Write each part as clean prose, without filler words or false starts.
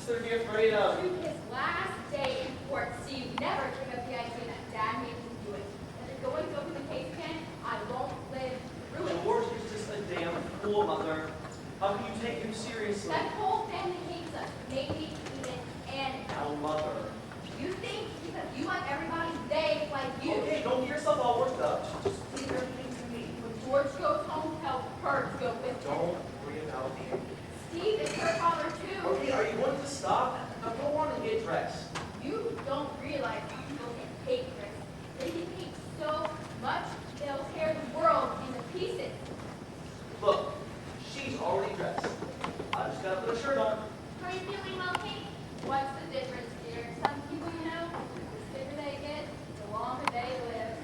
What's there to be afraid of? To his last day in court, Steve never gave up the idea that Dad made him do it. And if going to open the case again, I won't live through it. George is just a damn fool, Mother. How can you take him seriously? That whole family hates us, maybe even Annie. Oh, Mother. You think because you like everybody, they like you. Okay, don't get yourself all worked up. Just leave everything to me. When George goes home, tell her to go with him. Don't worry about it. Steve is her father too. Okay, are you going to stop? Now go on and get dressed. You don't realize how people can hate Chris. They can hate so much, they'll tear the world into pieces. Look, she's already dressed. I just gotta put a shirt on. Are you feeling well, Kate? What's the difference, dear? Some people, you know, the sicker they get, the longer they live.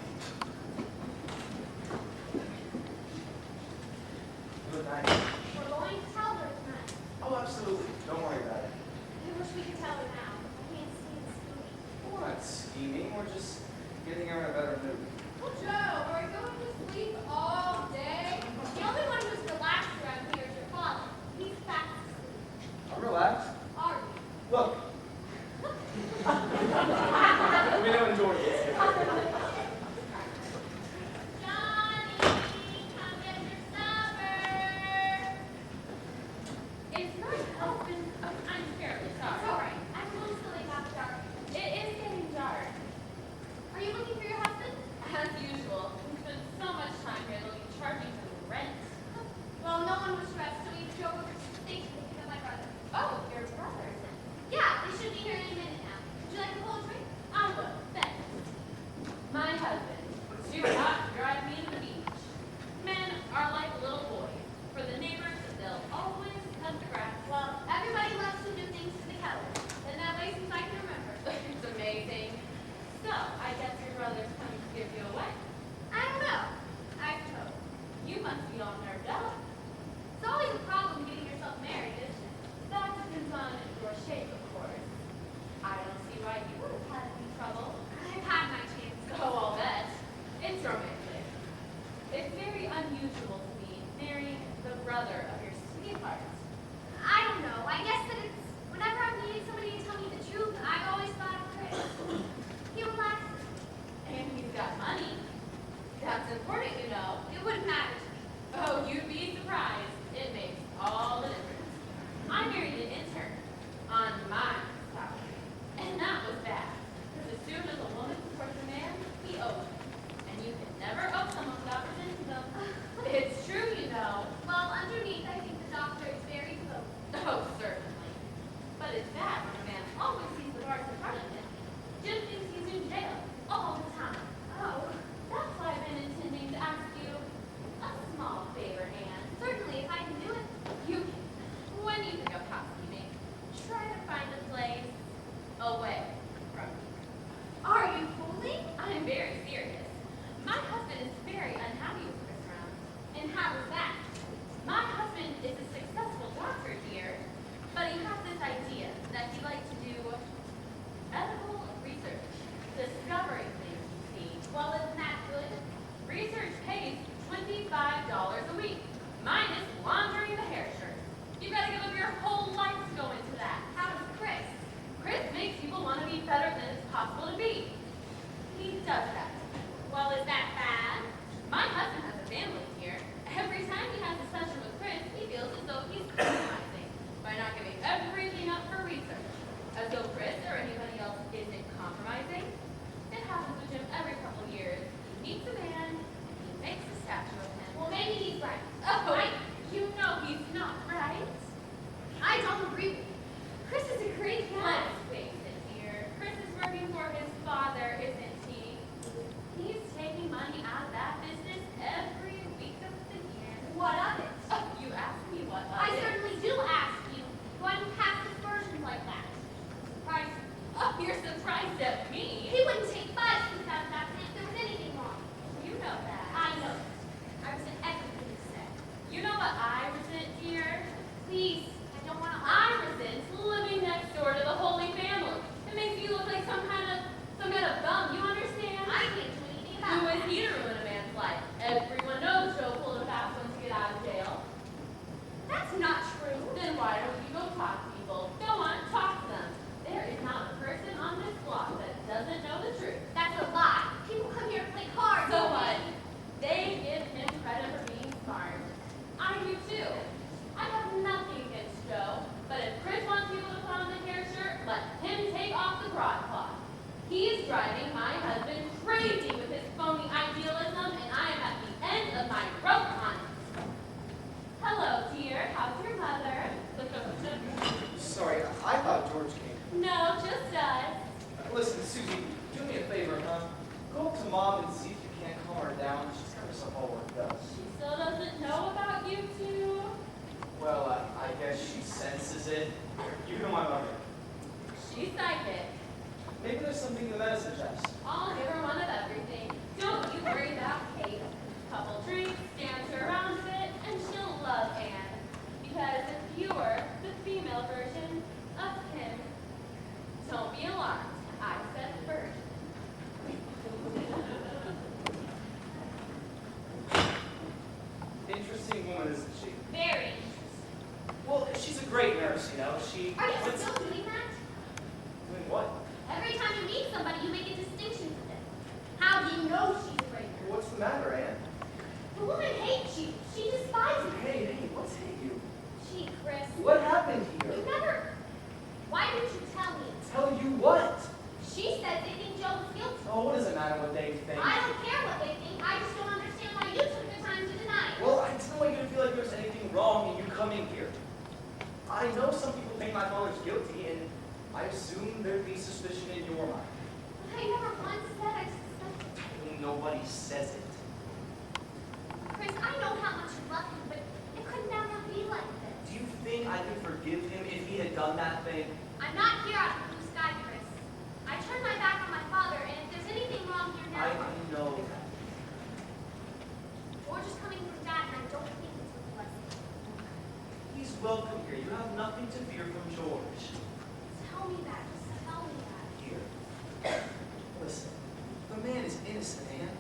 Good night. We're going to tell her tonight. Oh, absolutely. Don't worry about it. I wish we could tell her now. I can't stand scheming. We're not scheming. We're just getting her in a better mood. Well, Joe, are you going to sleep all day? The only one who's relaxed around here is your father. He's fast asleep. I'm relaxed. Are you? Look. Let me know when George gets here. Johnny, come get your supper. It's not open. Oh, I'm terribly sorry. It's all right. I'm mostly not dark. It is getting dark. Are you looking for your husband? As usual. We spent so much time here that we'll be charging him rent. Well, no one was stressed, so we drove over to the station to pick up my brother. Oh, your brother? Yeah, they should be here in a minute now. Would you like a cold drink? I will. Thanks. My husband would do not drive me to the beach. Men are like little boys. For the neighbors, they'll always cut the grass. Well, everybody loves to do things to the Keller. Been that way since I can remember. It's amazing. So, I guess your brother's coming to give you away. I don't know. I suppose. You must be all nerved up. It's always a problem getting yourself married, isn't it? That depends on your shape, of course. I don't see why you would have had any trouble. I've had my chance. Oh, I'll bet. It's romantic. It's very unusual to me, marrying the brother of your sweetheart. I don't know. I guess that it's whenever I'm needing somebody to tell me the truth, I've always thought of Chris. He relaxes. And he's got money. That's important, you know. It wouldn't matter to me. Oh, you'd be surprised. It makes all the difference. I married an intern on my salary. And that was bad. Because as soon as a woman supports a man, he owes her. And you can never owe someone without resenting them. It's true, you know. Well, underneath, I think the doctor is very close. Oh, certainly. But it's bad when a man always sees the bars in front of him. Jim thinks he's in jail all the time. Oh, that's why I've been intending to ask you a small favor, Anne. Certainly, if I can do it, you can. When you think of housekeeping, try to find a place away from me. Are you fooling? I'm very serious. My husband is very unhappy with Chris around. And how is that? My husband is a successful doctor here, but he has this idea that he'd like to do medical research, discovering things, you see. Well, isn't that good? Research pays $25 a week, minus laundering the hair shirt. You've got to give up your whole life to go into that. How does Chris? Chris makes people want to be better than it's possible to be. He does that. Well, is that bad? My husband has a family here. Every time he has a session with Chris, he feels as though he's compromising by not giving everything up for research. As though Chris or anybody else isn't compromising. It happens with Jim every couple of years. He meets a man, and he makes a statue of him. Well, maybe he's right. Oh, you know he's not right. I don't agree with you. Chris is a great guy. Let's face it, dear. Chris is working for his father, isn't he? He's taking money out of that business every week of the year. What of it? Oh, you asked me what of it. I certainly do ask you. Why do you pass aspersions like that? Surprised? Oh, you're surprised at me. He wouldn't take 5 cents out of that if there was anything wrong. You know that. I know that. I was in everything you said. You she's psychic. Maybe there's something in the medicine chest. I'll give her one of everything. Don't you worry about Kate. Couple drinks, dance her around a bit, and she'll love Anne. Because if you were the female version of him, don't be alarmed. I said version. Interesting woman, isn't she? Very. Well, she's a great nurse, you know. She. Are you still doing that? Doing what? Every time you meet somebody, you make a distinction for them. How do you know she's a great nurse? What's the matter, Anne? The woman hates you. She despises you. Hey, what's hit you? Gee, Chris. What happened here? You never. Why didn't you tell me? Tell you what? She said they think Joe was guilty. Oh, what does it matter what they think? I don't care what they think. I just don't understand why you took the time to deny it. Well, I didn't want you to feel like there's anything wrong in you coming here. I know some people think my father's guilty, and I assume there'd be suspicion in your mind. But I never once said I suspected. Nobody says it. Chris, I know how much you love him, but it could never be like this. Do you think I could forgive him if he had done that thing? I'm not here out of the blue sky, Chris. I turned my back on my father, and if there's anything wrong here now, I know that. George is coming from Dad, and I don't think it's with blessing. He's welcome here. You have nothing to fear from George. Tell me that. Just tell me that. Here. Listen, the man is innocent, Anne.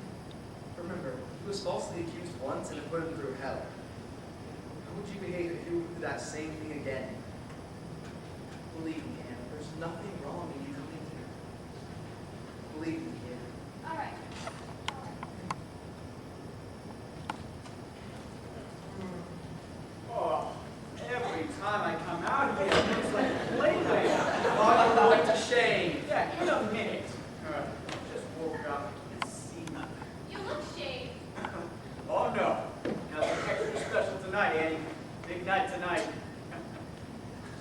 Remember, he was falsely accused once and it put him through hell. How would you behave if you did that same thing again? Believe me, Anne, there's nothing wrong in you coming here. Believe me, Anne. All right. Oh, every time I come out here, it's like a playground. Oh, I'm going to shame. Yeah, in a minute. Just woke up and seen nothing. You look shaved. Oh no, nothing extra special tonight, Annie. Big night tonight.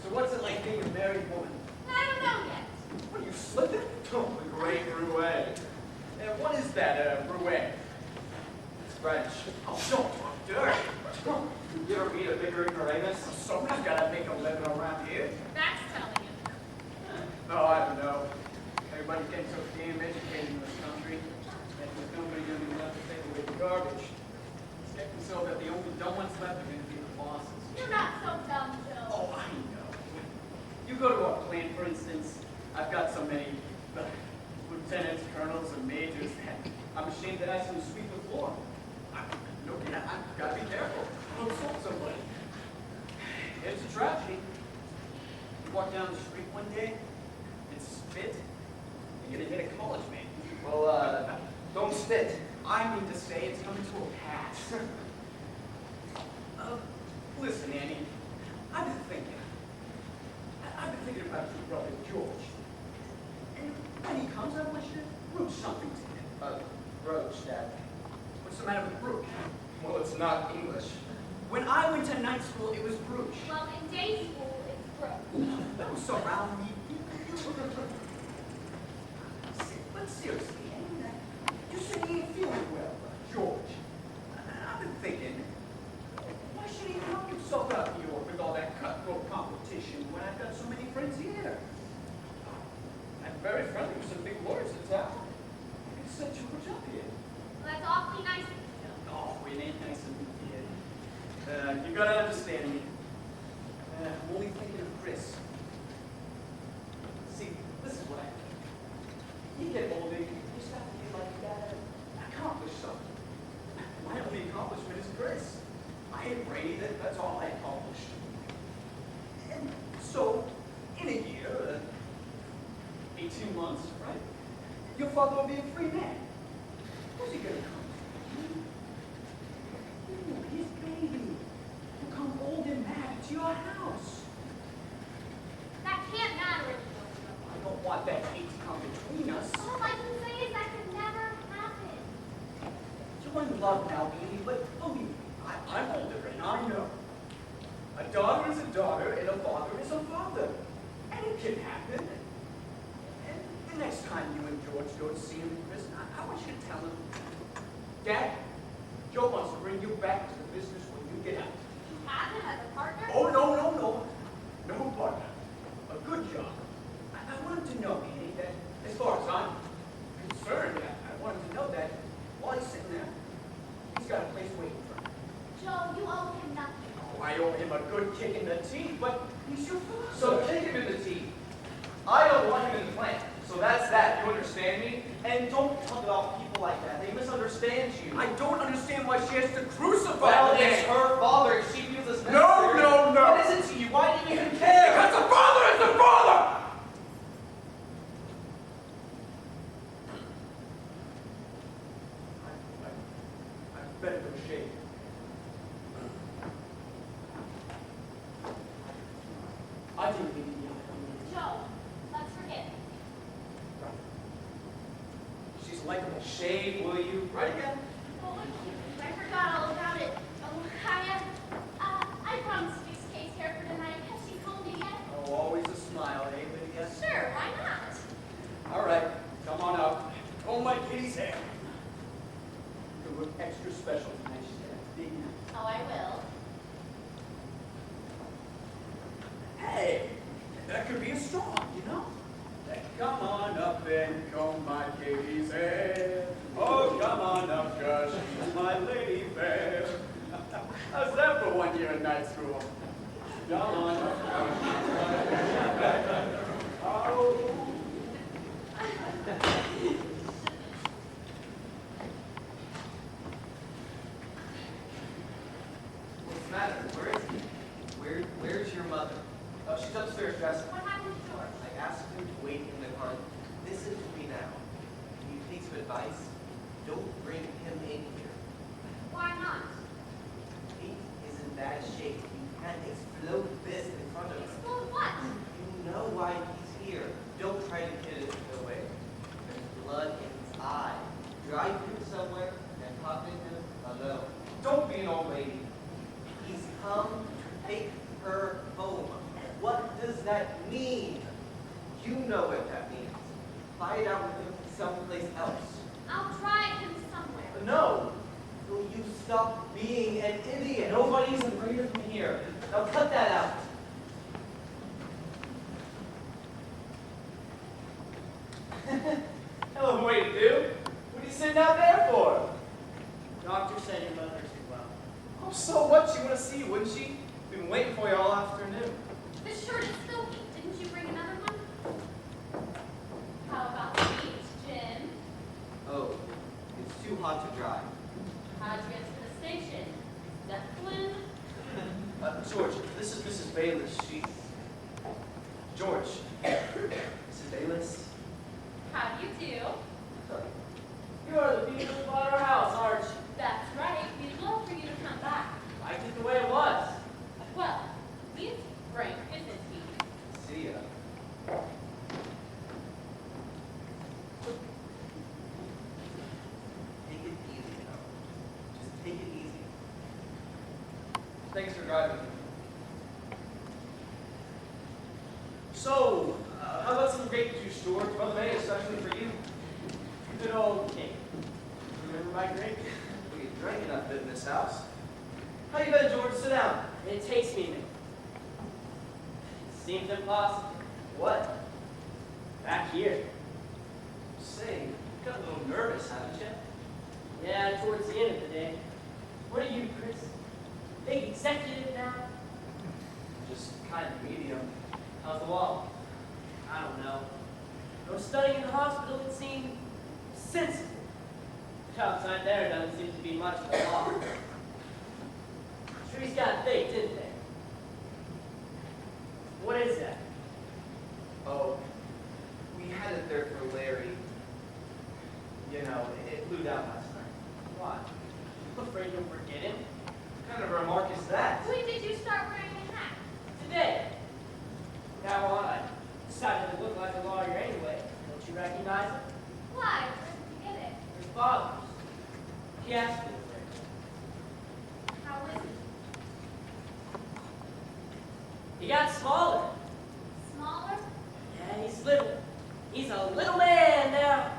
So what's it like being a married woman? I don't know yet. What are you slipping? Oh, the great roulette. What is that, roulette? It's French. Oh, don't talk dirty. You ever read a bigger ignoramus? Somebody's got to make a living around here. That's telling you. Oh, I don't know. Everybody's getting so damn educated in this country. And there's nobody going to be left to take away the garbage. It's getting so that the only dumb ones left are going to be the bosses. You're not so dumb, Joe. Oh, I know. You go to our plant, for instance. I've got so many lieutenants, colonels, and majors that I'm ashamed that I have to sweep the floor. I've got to be careful. I'll insult somebody. It's a tragedy. You walk down the street one day and spit, you're going to hit a college man. Well, don't spit. I mean to say it's coming to a pass. Listen, Annie, I've been thinking about your brother, George. And when he comes, I want you to broach something to him. Roach, Dad. What's the matter with broach? Well, it's not English. When I went to night school, it was broach. Well, in day school, it's broke. Don't surround me. But seriously, Annie, you said he ain't feeling well, George. I've been thinking, why should he knock himself out of New York with all that cutthroat competition when I've got so many friends here? I'm very friendly with some big lawyers in town. You can set George up here. Well, that's awfully nice of you, Joe. Oh, it ain't nice of me, kid. You gotta understand me. I'm only thinking of Chris. See, this is what I think. You get older, you start to feel like you gotta accomplish something. My only accomplishment is Chris. I ain't Brady, that's all I accomplished. And so, in a year, 18 months, right? Your father will be a free man. Who's he gonna come to? His baby will come old and mad to your house. That can't matter anymore, Joe. I don't want that hate to come between us. All I can say is that could never happen. You're in love now, baby, but believe me, I'm older and I know. A daughter is a daughter and a father is a father. And it can happen. And the next time you and George go to see him in prison, I want you to tell him, Dad, Joe wants to bring you back to the business when you get out. You have him as a partner? Oh, no. No partner. A good job. I want I owe him a good kick in the teeth, but he's your father. So kick him in the teeth. I don't want him in the plant. So that's that. You understand me? And don't talk about people like that. They misunderstand you. I don't understand why she has to crucify Well, the it's man. her father. If she feels it's necessary. No. What is it to you? Why do you even care? Because the father is the father! I better go shave. I didn't mean to yell at you. Joe, let's forget. She's likable. Shave, will you? Right again. Oh, I forgot all about it. Oh, I promised to fix Kay's hair for tonight. Has she combed it yet? Oh, always a smile, eh, Lydia? Sure, why not? All right, come on up. Oh, my kitty's hair. You look extra special tonight. She's got a big night. Oh, I will. Hey, that could be a straw, you know? Come on up and comb my kitty's hair. Oh, come on up, cause she's my lady fair. How's that for 1 year in night school? Come on up, cause she's my lady fair. Oh. What's the matter? Where is he? Where's your mother? Oh, she's upstairs dressing. What happened to George? I asked him to wait in the car. Listen to me now. Can you take some advice? Don't bring him in here. Why not? He is in bad shape. You can't explode this in front of him. Explode what? You know why he's here. Don't try to get it away. There's blood in his eye. Drive him somewhere and talk to him alone. Don't be an old lady. He's come to take her home. What does that mean? You know what that means. Fight out with him someplace else. I'll drive him somewhere. No. Will you stop being an idiot? Nobody's afraid of me here. Now cut that out. Hell of a way to do. What are you sitting out there for? Doctor said your mother's well. Oh, so what? She want to see you, wouldn't she? We've been waiting for you all afternoon. The shirt is silky. Didn't you bring another one? How about the beach, Jim? Oh, it's too hot to drive. How'd you get to the station? Zeppelin? George, this is Mrs. Bayless. She... George. Mrs. Bayless. How do you do? You are the people who bought our house, aren't you? That's right. We'd love for you to come back. Liked it the way it was. Well, he's Frank, isn't he? See ya. Take it easy now. Just take it easy. Thanks for driving me. So, how about some grape juice, George? By the way, especially for you. Good old Kate. Remember my grape? We drank enough in this house. How you been, George? Sit down. It takes me a minute. It seems impossible. What? Back here. Say, you got a little nervous, haven't you? Yeah, towards the end of the day. What are you, Chris? Big executive now? Just kind of medium. How's the wall? I don't know. No studying in the hospital would seem sensible. Outside there doesn't seem to be much of a law. Trees got baked, didn't they? What is that? Oh, we had it there for Larry. You know, it blew down last night. Why? You afraid you'll forget him? What kind of remark is that? When did you start wearing a hat? Today. Now on, I decided to look like a lawyer anyway. Don't you recognize him? Why? Where did you get it? Your father's. He asked me to wear it. How is he? He got smaller. Smaller? Yeah, he's little. He's a little man now.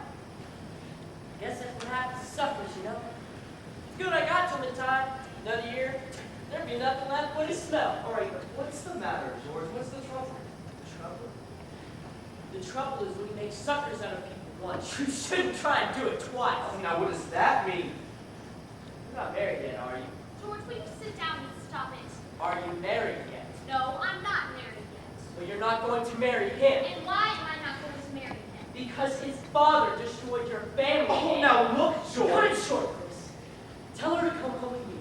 Guess that's what happens to suckers, you know. It's good I got to him in time. Another year, there'd be nothing left but his smell. All right, but what's the matter, George? What's the trouble? Trouble? The trouble is when you make suckers out of people once, you shouldn't try and do it twice. Oh, now what does that mean? You're not married yet, are you? George, will you sit down and stop it? Are you married yet? No, I'm not married yet. Well, you're not going to marry him. And why am I not going to marry him? Because his father destroyed your family. Oh, now look, Cut George. it short, Chris. Tell her to come home with me.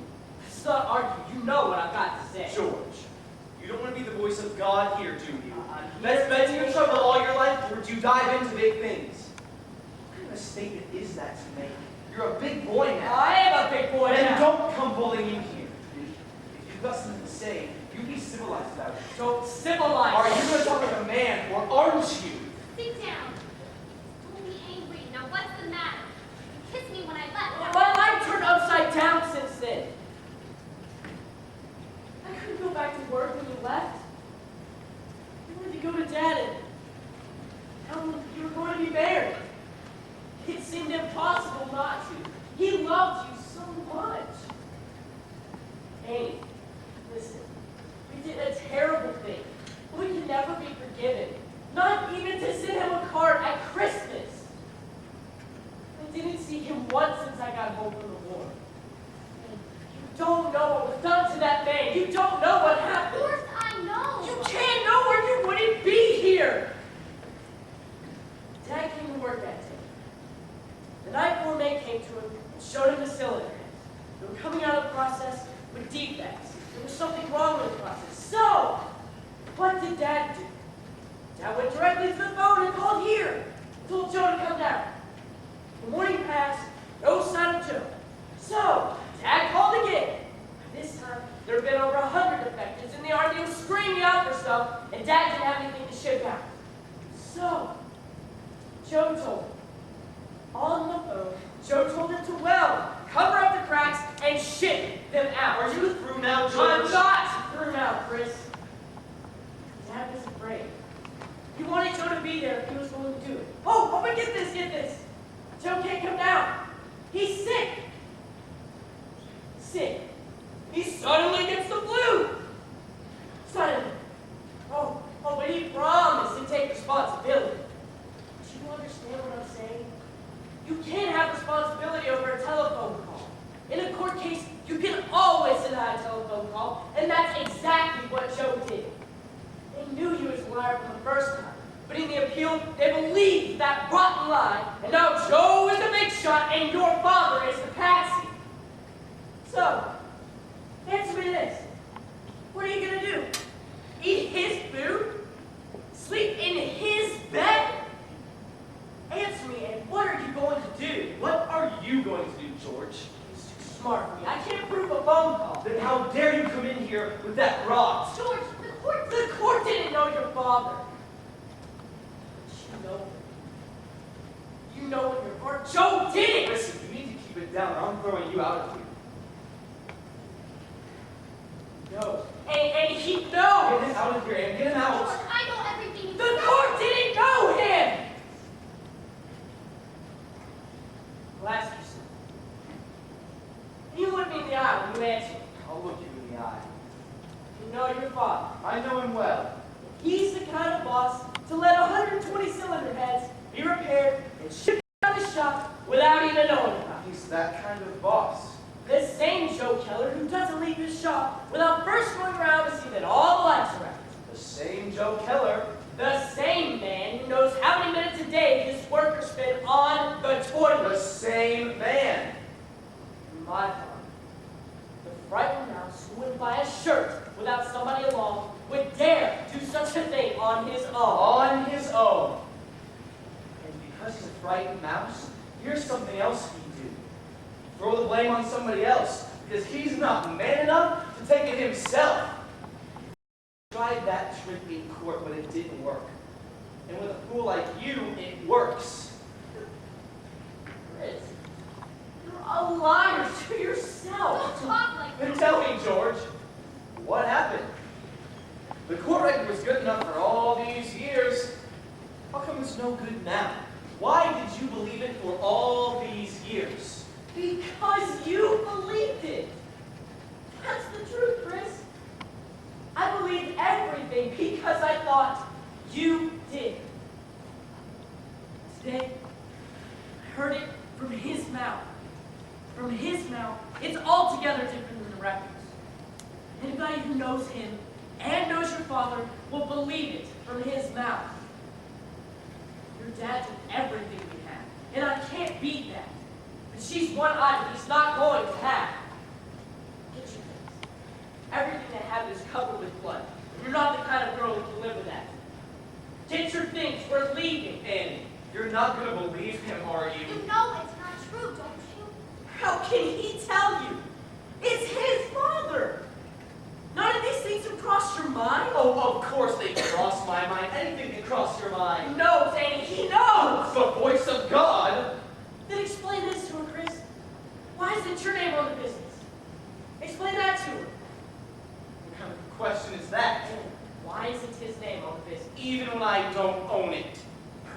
Let's not argue. You know what I've got to say. George, you don't want to be the voice of God here, do you? I'm That's here been your trouble all your life, or do you dive into big things? What kind of a statement is that to make? You're a big boy now. I am a big boy Then now. don't come bullying here. If you've got something to say, you be civilized about it. Don't civilize. Are you going to talk like a man, or aren't you? Sit down. Don't be angry. Now what's the matter? You kissed me when I left. My life turned upside down since then. I couldn't go back to work when you left. I wanted to go to Dad and tell him you were going to be married. It seemed impossible not to. He loved you so much. Annie, listen, we did a terrible thing. We can never be forgiven. Not even to send him a card at Christmas. I didn't see him once since I got home from the war. You don't know what was done to that man. You don't know what Of happened. course I know. You can't know or you wouldn't be here. Dad came to work that day. The night foreman came to him and showed him the cylinder heads. They were coming out of the process with defects. There was something wrong with the process. So, what did Dad do? Dad went directly to the phone and called here. Told Joe to come down. The morning passed, no sign of Joe. So, Dad called again. This time, there had been over 100 defectives, and the RD was screaming out for stuff, and Dad didn't have anything to ship out. So, Joe told him. On the phone, Joe told him to weld, cover up the cracks, and ship them out. Are you through now, George? I'm not through now, Chris. Dad was afraid. He wanted Joe to be there if he was going to do it. Oh, but get this. Joe can't come down. He's sick. He suddenly gets the flu. Suddenly. Oh, but he promised to take responsibility. Do you understand what I'm saying? You can't have responsibility over a telephone call. In a court case, you can always deny a telephone call, and that's exactly what Joe did. They knew he was a liar from the first time, but in the appeal, they believed that rotten lie, and now Joe is the big shot, and your father is the patsy. So, answer me this. What are you going to do? Eat his food? Sleep in his bed? Answer me, and what are you going to do? What are you going to do, George? He's too smart for me. I can't prove a phone call. Then how dare you come in here with that rot? George, The court didn't know your father. But you know him. You know in your heart, Joe did it! Listen, you need to keep it down, or I'm throwing you out of here. No. And he knows. Get him out of here, and get him out. George, I know everything you The said. court didn't know him! I'll ask you something. You look me in the eye when you answer me. I'll look you in the eye. You know your father. I know him well. He's the kind of boss to let 120 cylinder heads be repaired and shipped out of the shop without even knowing about it. He's that kind of boss. The same Joe Keller who doesn't leave his shop without first going around to see that all the lights are out. The same Joe Keller. The same man who knows how many minutes a day his workers spend on the toilet. The same man. My father, the frightened mouse who wouldn't buy a shirt without somebody along, would dare do such a thing on his own. On his own. And because he's a frightened mouse, here's something else he'd do. Throw the blame on somebody else, because he's not man enough to take it himself. He tried that trick in court, but it didn't work. And with a fool like you, it works. Chris, you're a liar to yourself. Don't talk like Then that. tell me, George, what happened? The court record was good enough for all these years. How come it's no good now? Why did you believe it for all these years? Because you believed it. That's the truth, Chris. I believed everything because I thought you did. Today, I heard it from his mouth. From his mouth, it's altogether different than the records. And by Anybody who knows him and knows your father will believe it from his mouth. Your dad took everything we had, and I can't beat that. But she's one item he's not going to have. Get your things. Everything they have is covered with blood. You're not the kind of girl who can live with that. Get your things. We're leaving. Annie, you're not going to believe him, are you? You know it's not true, don't you? How can he tell you? It's his father. None of these things have crossed your mind? Oh, of course they cross my mind. Anything can cross your He mind. knows, Annie. He knows. The voice of God. Then explain this to her, Chris. Why isn't your name on the business? Explain that to her. What kind of question is that? And why isn't his name on the business? Even when I don't own it.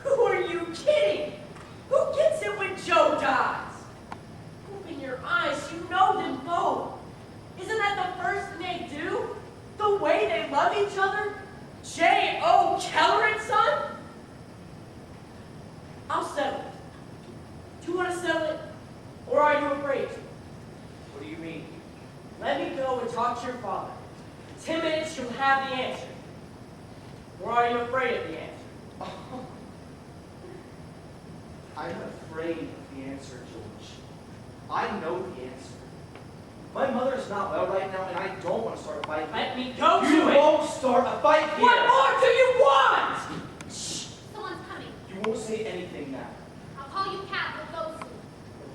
Who are you kidding? Who gets it when Joe dies? Open your eyes. You know them both. Isn't that the first thing they do? The way they love each other? J.O. Keller and Son? I'll settle it. Do you want to settle it? Or are you afraid to? What do you mean? Let me go and talk to your father. In 10 minutes, you'll have the answer. Or are you afraid of the answer? I'm afraid of the answer, George. I know the answer. My mother's not well right now, and I don't want to start a fight. Let me go You to it. won't start a fight here. What more do you want? Shh, someone's coming. You won't say anything now. I'll call you Cat. We'll go soon.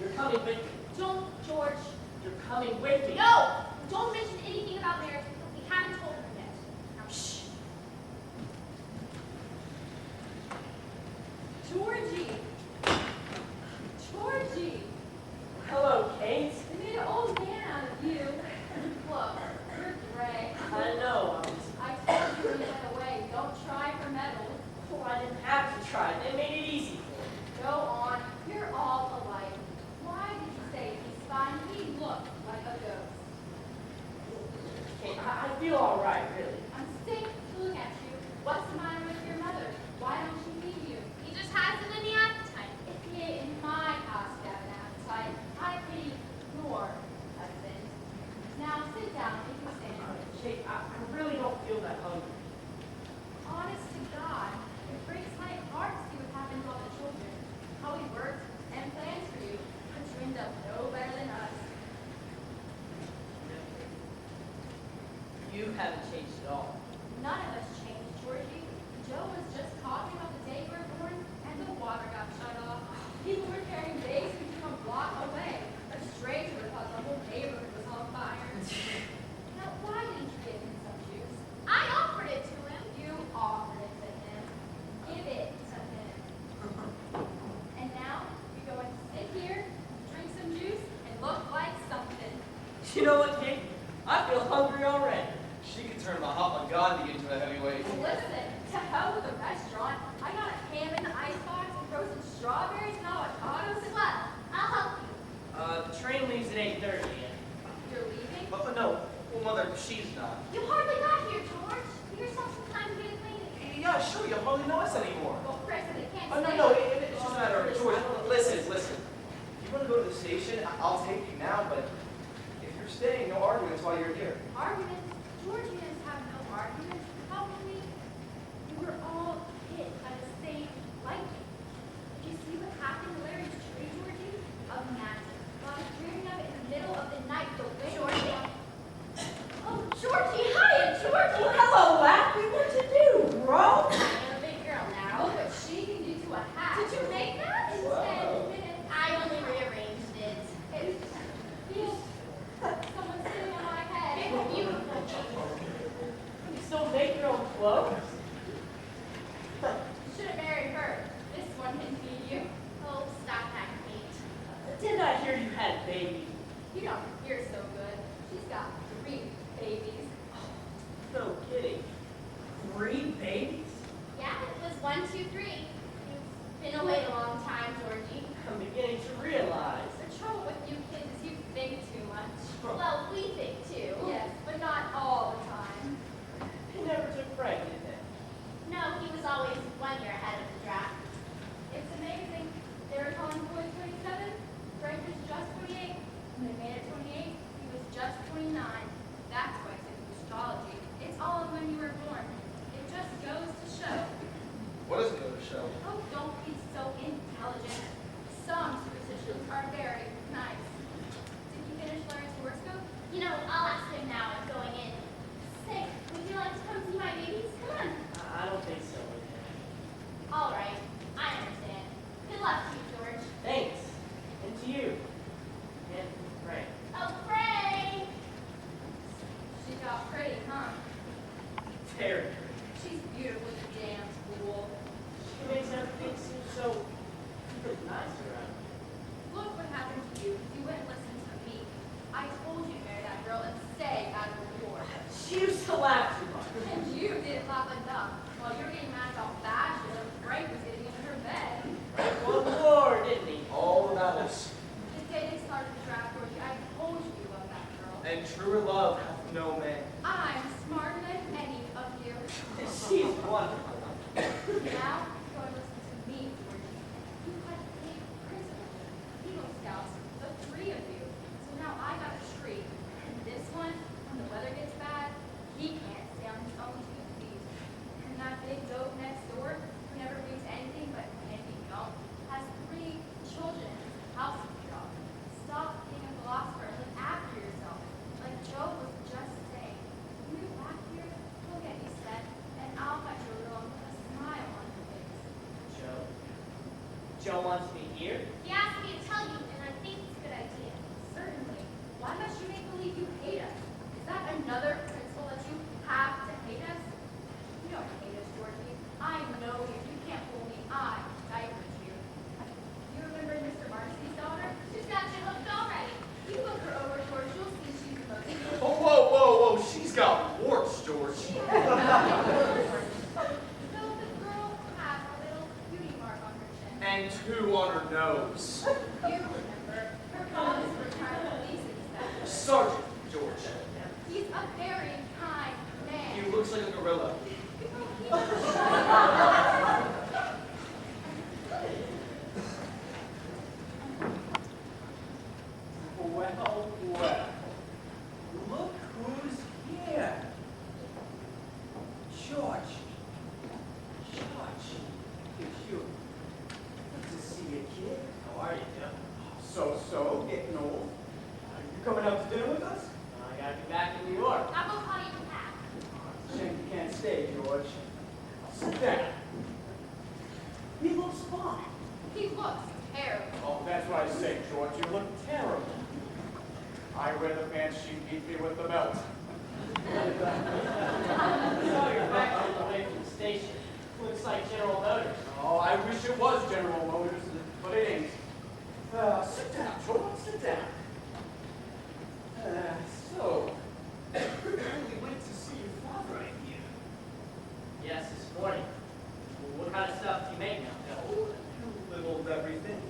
You're coming with me. Don't, George. You're coming with me. No! Don't mention anything about marriage because we haven't told her yet. Now, shh. Georgie! Georgie! Hello, Kate. They made an old man out of you. Look, you're gray. I know. I told you when you went away, don't try for medals. Oh, I didn't have to try. They made it easy for me. Go on. You're all alike. Why did you say he's fine? He looked like a ghost. Kate, I feel all right, really. I'm sick to look at you. What's the matter with your mother? Why don't she feed you? He just hasn't any appetite. If he ate in my house to have an appetite, I pity your husband. Now sit down and you stand. Kate, I really don't feel that hungry. Honest to God, it breaks my heart to see what happened to all the children. How we worked and planned for you, but you end up no better than us. You haven't changed at all. None of us changed, Georgie. Joe was just talking about the day we were born, and the water got shut off. People were carrying bags from a block away. A stranger thought the whole neighborhood was on fire. Now, why didn't you give him some juice? I offered it to him. You offered it to him. Give it to him. And now, you're going to sit here, drink some juice, and look like something. You know what, Kate? I feel hungry already. She could turn my hot Gandhi into a heavyweight. Listen, to hell with the restaurant. I got a ham in the icebox and frozen strawberries and avocados. Well, I'll help you. The train leaves at 8:30. You're leaving? But no, well, Mother, she's not. You hardly got here, George. Give yourself some time to get acquainted. Yeah, sure, you hardly know us anymore. Well, President can't Oh, stay. no, it's just a matter of George. Listen. If you want to go to the station, I'll take you now, but if you're staying, no arguments while you're here. Arguments? Georgians have no arguments. How can we? We were all hit by the same lightning. Did you see what happened to Larry's tree, Georgie? Imagine. While I was dreaming of it in the middle of the night, the wind. Georgie? Oh, Georgie, hi, Georgie. Hello, Lappy. What to do, bro? I am a big girl now. Look what she can do to a hat. Did you make that? Wow. I only rearranged it. It feels like someone sitting on my head. It's beautiful. You still make your own clothes? You should have married her. This one can feed you. Oh, stop that, Kate. Didn't I hear you had a baby? You don't hear so good. She's got 3 babies. No kidding. 3 babies? Yeah, it was 1, 2, 3. You've been away a long time, Georgie. I'm beginning to realize. The trouble with you kids is you think too much. Well, we think too. Yes, but not all the time. He never took Frank, did they? No, he was always 1 year ahead of the draft. It's amazing. They were calling boys 27. Frank was just 28. got pretty, huh? Terry. She's beautiful as a damn fool. She makes everything seem so nice around. Look what happened to you. You wouldn't listen to me. I told you to marry that girl and stay out of the war. She used to laugh too much. And you didn't laugh enough. While you were getting mad about fashion, Frank was getting into her bed. Well, Lord, didn't he? All about us. The day they started the draft orgy, I told you you loved that girl. And truer love hath no man. I'm smarter than any of you. She's wonderful. Now, go and listen to me, Georgie. You had a big principal, Eagle Scouts, the three of you. So now I got a treat. And this one, when the weather gets bad, he can't stay on his own 2 feet. And that big goat next door, who never reads anything but candy milk, has 3 children in his house to drop. Stop being a philosopher and look after yourself. Like Joe was just saying. When you're back here, he'll get you set, and I'll cut your girl with a smile on her face. Joe? Joe wants me here? He asked me to tell you, and I think it's a good idea. Certainly. Why must you make believe you hate us? Is that another principle that you have to hate us? You don't hate us, Georgie. I know you. You can't fool me. I diapered you. You remember Mr. Marcy's daughter? She's got you hooked already. You look her over, George. You'll see she's the most beautiful. Oh, whoa, whoa, whoa. She's got warts, George. So the girl has a little beauty mark on her chin. And 2 on her nose. You remember her father's retired police inspector. Sergeant George. He's a very kind man. He looks like a gorilla. Well, well. Look who's here. George. George. You. Good to see you, kid. How are you, Jim? So, getting old. You coming out to dinner with us? I gotta be back in New York. I'll go call you back. Shame you can't stay, George. Sit down. He looks fine. He looks terrible. Oh, that's what I say, George. You look terrible. I wear the pants, she beat me with the belt. So you're back on the way from the station. Looks like General Motors. Oh, I wish it was General Motors, but it ain't. Sit down, George. Sit down. So, you really went to see your father, I hear. Yes, this morning. What kind of stuff do you make now? Oh, a little of everything.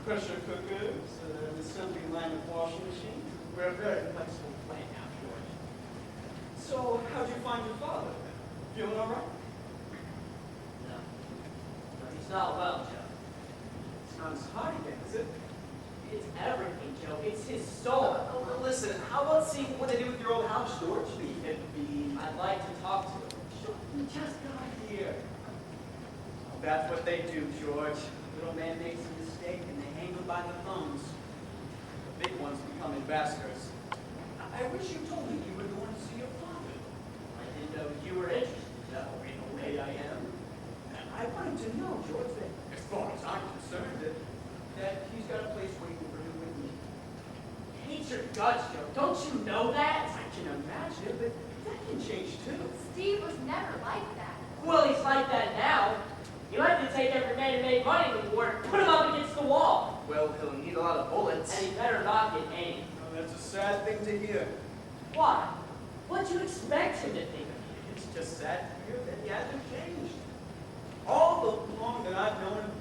Pressure cookers, an assembly line of washing machines. We're a very flexible plant now, George. So, how'd you find your father? Feeling all right? No. No, he's not well, Joe. Sounds hard again, is it? It's everything, Joe. It's his soul. Listen, how about seeing what they do with your old house, George? I'd like to talk to him. Sure, we just got here. That's what they do, George. Little man makes a mistake and they hang him by the thumbs. The big ones become ambassadors. I wish you told me you were going to see your father. I didn't know you were interested. No, in a way I am. I wanted to know, George, that As far as I'm concerned, that he's got a place waiting for him with me. Hate your guts, Joe. Don't you know that? I can imagine, but that can change too. Steve was never like that. Well, he's like that now. You like to take every man who made money in the war and put him up against the wall. Well, he'll need a lot of bullets. And he better not get aimed. oh, that's a sad thing to hear. Why? What'd you expect him to think of you? It's just sad to hear that he hasn't changed. All the long that I've known him,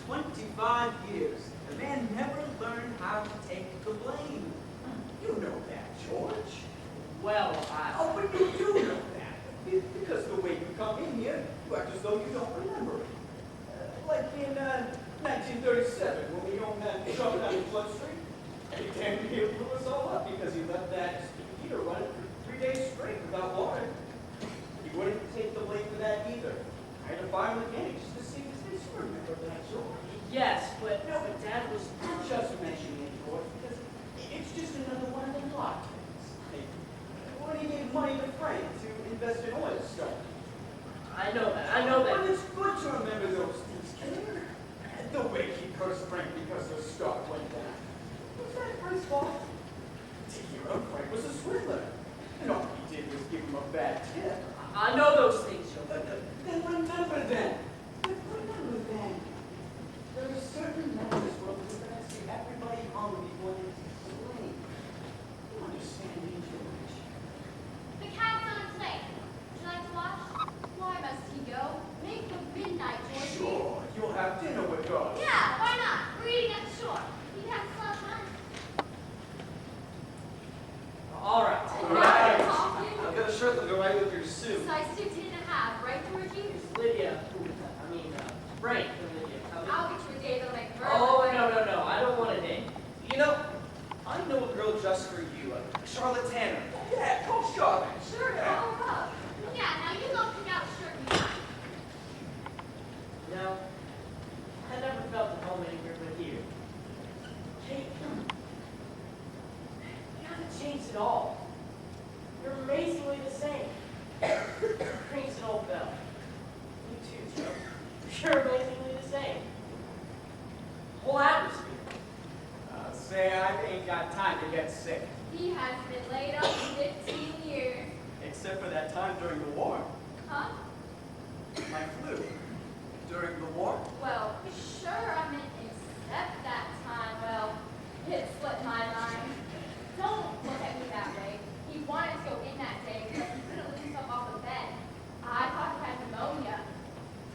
25 years, the man never learned how to take the blame. You know that, George. Well, Oh, but you do know that. Because the way you come in here, you act as though you don't remember it. Like in 1937, when we owned that shop down in Flood Street. He came here, blew us all up because he let that heater run for 3 days straight without water. He wouldn't take the blame for that either. I had to fire the mechanic just to see if his remember that, George. yes, but No, but Dad was just mentioning it, George, because it's just another one of the lot things. Like, when he gave money to Frank to invest in oil stuff. I know that. I know But that. it's good to remember those things, Keller. The way he cursed Frank because the stock went down. Was that Frank's fault? To hear him, Frank was a swindler. And all he a bad tip. I know those things, Joe. Then remember then. Remember then. There are certain men in this world who are going to see everybody hungry before they complain. You understand me, George? The cat's on its way. Would you like to watch? Why must he go? Make the midnight, Georgie. Sure, you'll have dinner with us. Yeah, why not? We're eating at the shore. You can have a slow time. All right. And now you're talking. I'll get a shirt that'll go right with your suit. Size 15.5, right, Georgie? Lydia, Frank and Lydia. I'll get you a date that'll make her. Oh, no. I don't want a date. You know, I know a girl just for you, Charlotte Tanner. Yeah, call Charlotte. Sure, call her up. Yeah, now you go pick out a shirt and tie. No, I never felt at home anywhere but here. Kate, you haven't changed at all. You're amazingly the same. Rings an old bell. You too, Joe. You're amazingly the same. Whole atmosphere. Say I ain't got time to get sick. He has been laid up for 15 years. Except for that time during the war. Huh? My flu. During the war? Well, sure, I meant except that time. Well, it slipped my mind. Don't look at me that way. He wanted to go in that day because he couldn't lift himself off the bed. I thought he had pneumonia.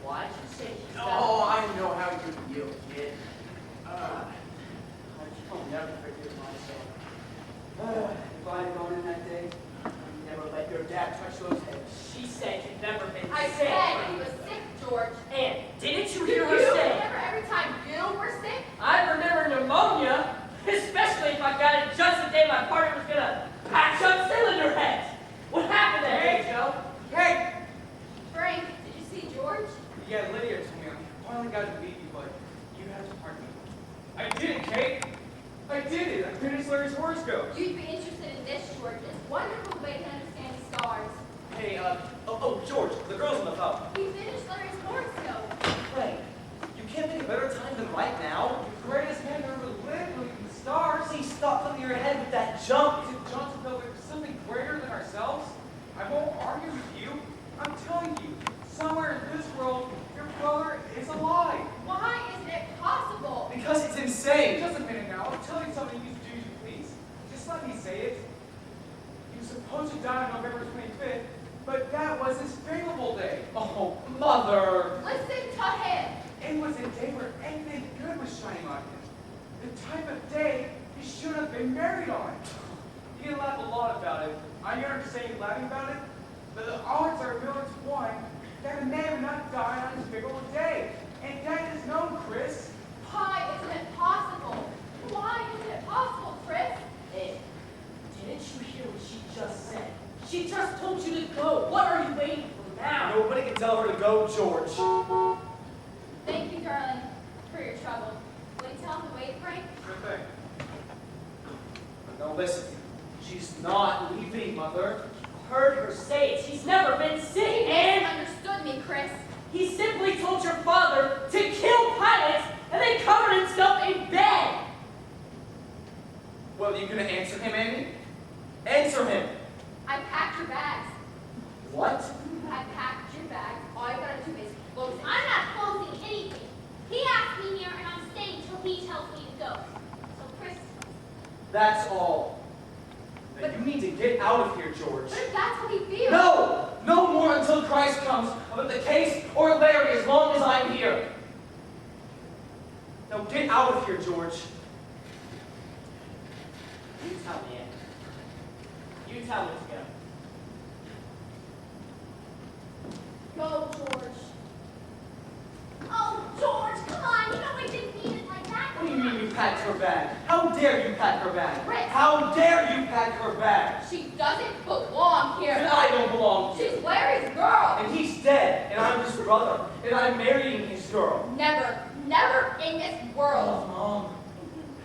Why'd you say she's Oh, I know how you feel, kid. I'll never forgive myself. If I had gone in that day, I'd never let your dad touch those heads. She said you'd never been I sick. said he was sick, George. And didn't you Do hear you her say? remember every time you were sick? I remember pneumonia, especially if I got it just the day my partner was gonna patch up cylinder heads. What happened that day, Joe? Hey! Frank, did you see George? Yeah, Lydia told me I finally got to meet you, but you had to pardon me. I did it, Kate! I did it! I finished Larry's horoscope! You'd be interested in this, George. It's a wonderful way to understand stars. Hey, George, the girl's on the phone. He finished Larry's horoscope. Frank, you can't pick a better time than right now. The greatest man to ever live, looking at the stars! See, stop filling your head with that junk. Is it Johnson that there's something greater than ourselves? I won't argue with you. I'm telling you, somewhere in this world, your brother is alive. Why isn't it possible? Because it's insane. Just a minute now. I'll tell you something you do, please. Just let me say it. He was supposed to die on November 25th, but that was his favorable day. Oh, Mother. Listen to him. It was a day where anything good was shining on him. The type of day he should have been married on. You can laugh a lot about it. I understand you laughing about it, but the odds are 1,000,000 that a man would not die on his favorable day. And that is known, Chris. Why isn't it possible? Why isn't it possible, Chris? Hey, didn't you hear what she just said? She just told you to go. What are you waiting for now? Nobody can tell her to go, George. Thank you, darling, for your trouble. Will you tell him to wait, Frank? Sure thing. Now listen, she's not leaving, Mother. Heard her say it. She's never been sick, You and misunderstood me, Chris. he simply told your father to kill pilots and then covered himself in bed. Well, you gonna answer him, Amy? Answer him. I packed your bags. What? I packed your bags. All you gotta do is close it. I'm not closing anything. He asked me here, and I'm staying till he tells me to go. So, Chris, That's all. Now, you need to get out of here, George. but if that's how he feels. No! No more until Christ comes about the case or Larry as long as I'm here. Now get out of here, George. You tell me, Andy. You tell me to go. Go, George. Oh, George, come on. You know I didn't mean it like that. What do you mean you packed her bag? How dare you pack her bag? Rick. How dare you pack her bag? She doesn't belong And here. I don't belong here. She's Larry's girl. And he's dead, and I'm his brother, and I'm marrying his girl. Never, never in this world. Oh, Mom.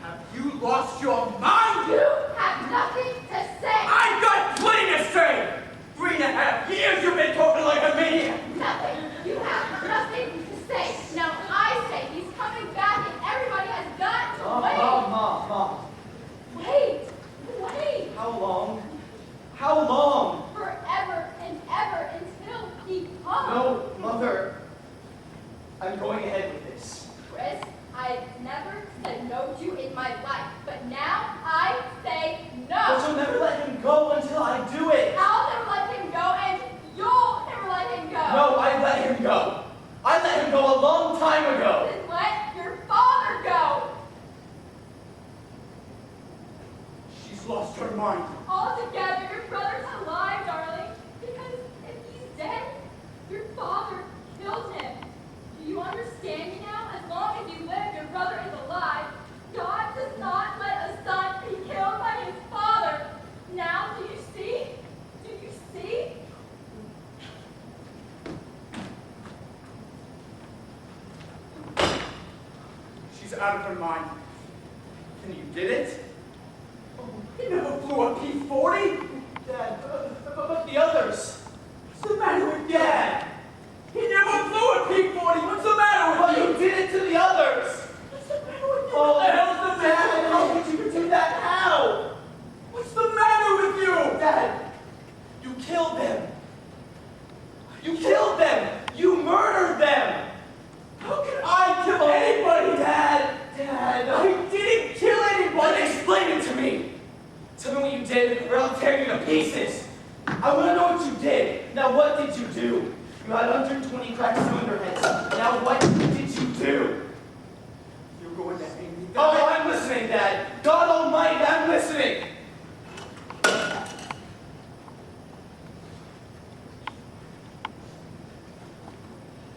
Have you lost your mind? You have nothing to say. I've got plenty to say! 3.5 years you've been talking like a maniac! Nothing. You have nothing to say. Now I say he's coming back and everybody has got to Mom, wait. Mom. Wait. Wait. How long? How long? Forever. out of her mind. And you did it? He never flew a P-40. Dad, but the others. What's the matter with Dad? He never flew a P-40. What's the matter with But you did it to the others. What's the matter with you? Oh, What the hell's the matter Dad, with how you? could you do that? How? What's the matter with you? Dad, you killed them. You killed them. You murdered them. How can I kill anybody? Dad, I didn't kill anybody. Then explain it to me. Tell me what you did, or I'll tear you to pieces. I want to know what you did. Now, what did you do? You had 120 cracked cylinder heads. Now, what did you do? You're going to hang me. Oh, I'm listening, Dad. God Almighty, I'm listening.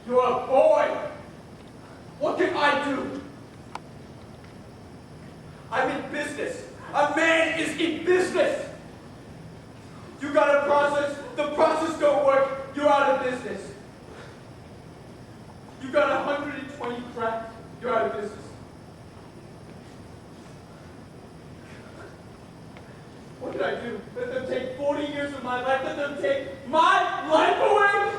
You're a boy. What can I do? I'm in business. A man is in business. You got a process. The process don't work. You're out of business. You got 120 cracks. You're out of business. What did I do? Let them take 40 years of my life? Let them take my life away?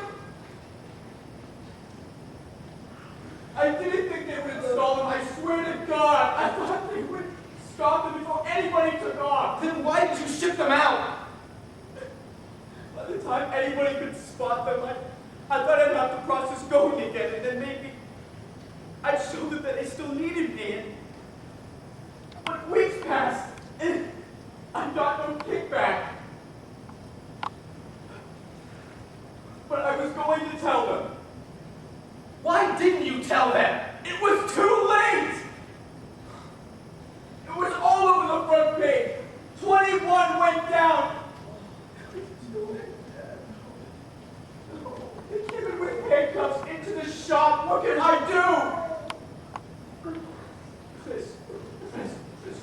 I didn't think they would install them. I swear to God. I thought they would stop them before anybody took off. Then why did you ship them out? By the time anybody could spot them, I thought I'd have the process going again, and then maybe I'd show them that they still needed me. But weeks passed, and I got no kickback. But I was going to tell them. Why didn't you tell them? It was too late! It was all over the front page. 21 went down. They came in with handcuffs into the shop. What can I do? Chris,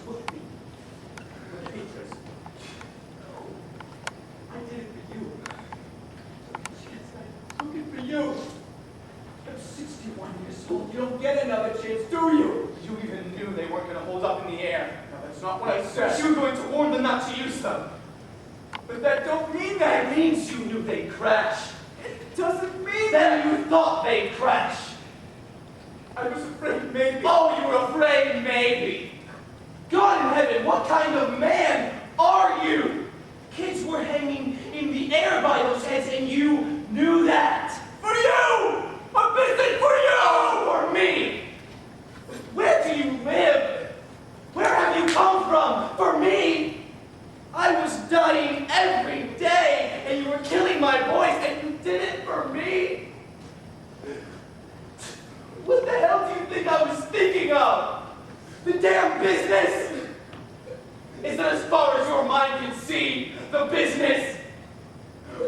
look at me. Look at me, Chris. I did it for you. I'm looking for you. I'm 61 years old. You don't get another chance, do you? You even knew they weren't going to hold up in the air. No, that's not what I said. You were going to warn them not to use them. But that don't mean that. That means you knew they'd crash. It doesn't mean that. Then you thought they'd crash. I was afraid maybe. Oh, you were afraid, maybe. God in heaven, what kind of man are you? Kids were hanging in the air by those heads, and you knew that. For you! A business for you! For me. Where do you live? Where have you come from? For me? I was dying every day, and you were killing my boys, and you did it for me? What the hell do you think I was thinking of? The damn business? Is that as far as your mind can see? The business?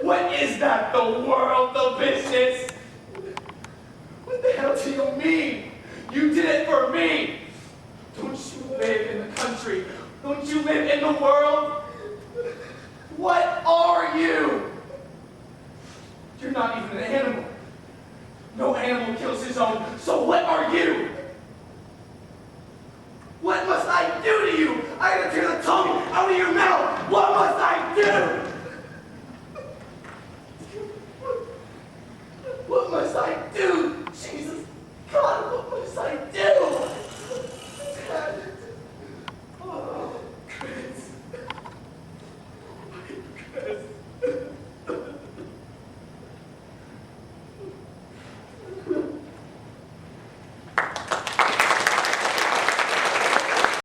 What is that? The world? The business? What the hell do you mean? You did it for me! Don't you live in the country? Don't you live in the world? What are you? You're not even an animal. No animal kills his own, so what are you? What must I do to you? I gotta tear the tongue out of your mouth! What must I do? What must I do